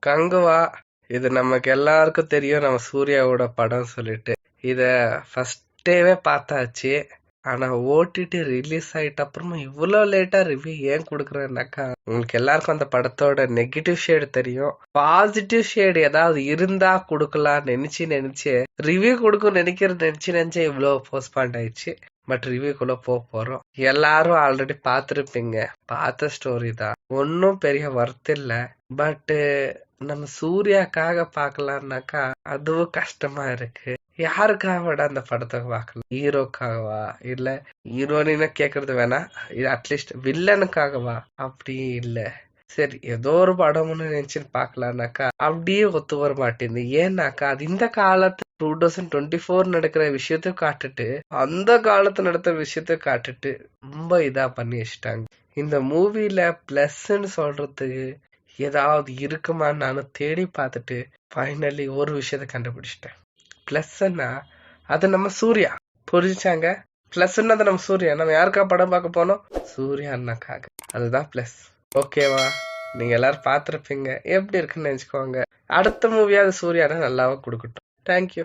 கங்குவா. இது நமக்கு எல்லாருக்கும் தெரியும், நம்ம சூர்யாவோட படம் சொல்லிட்டு. இத ஃபர்ஸ்ட் டேவே பார்த்தாச்சு. ஆனா ஓடிடி ரிலீஸ் ஆயிட்ட அப்புறமா இவ்வளவு லேட்டா ரிவ்யூ ஏன் கொடுக்குறேன்னாக்கா, உங்களுக்கு எல்லாருக்கும் அந்த படத்தோட நெகட்டிவ் ஷேடு தெரியும். பாசிட்டிவ் ஷேடு ஏதாவது இருந்தா கொடுக்கலாம் நினைச்சு ரிவ்யூ கொடுக்கும் நினைச்சு இவ்வளவு போஸ்ட்பாண்ட் ஆயிடுச்சு. பட் ரிவ்யூக்குள்ள போறோம். எல்லாரும் ஆல்ரெடி பார்த்திருப்பீங்க, பார்த்த ஸ்டோரி தான், ஒன்னும் பெரிய ஒர்த் இல்ல. பட் நம்ம சூர்யாக்காக பாக்கலாம்னாக்கா அதுவும் கஷ்டமா இருக்கு. யாருக்காக அந்த படத்தை பார்க்கலாம்? ஹீரோக்காகவா, இல்ல ஹீரோயின கேக்குறது வேணா, இது அட்லீஸ்ட் வில்லனுக்காகவா? அப்படி இல்ல. சரி, ஏதோ ஒரு படம்னு நினைச்சுன்னு பாக்கலாம்னாக்கா அப்படியே ஒத்து வர மாட்டேங்குது. ஏன்னாக்கா அது இந்த காலத்து 2024 நடக்கிற விஷயத்த காட்டுட்டு, அந்த காலத்துல நடத்த விஷயத்த காட்டுட்டு ரொம்ப இதா பண்ணி வச்சுட்டாங்க. இந்த மூவில பிளஸ்ன்னு சொல்றதுக்கு ஏதாவது இருக்குமான்னு நானும் தேடி பார்த்துட்டு ஃபைனலி ஒரு விஷயத்த கண்டுபிடிச்சிட்டேன். பிளஸ்ன்னா அது நம்ம சூர்யா. புரிஞ்சாங்க? பிளஸ்ன்னா அது நம்ம சூர்யா. நம்ம யாருக்கா படம் பார்க்க போனோம்? சூர்யா அண்ணாக்காக. அதுதான் பிளஸ். ஓகேவா? நீங்க எல்லாரும் பார்த்திருப்பீங்க, எப்படி இருக்குன்னு நினைச்சுக்கோங்க. அடுத்த மூவியாவது சூர்யானா நல்லாவா கொடுக்கட்டும். தேங்க்யூ.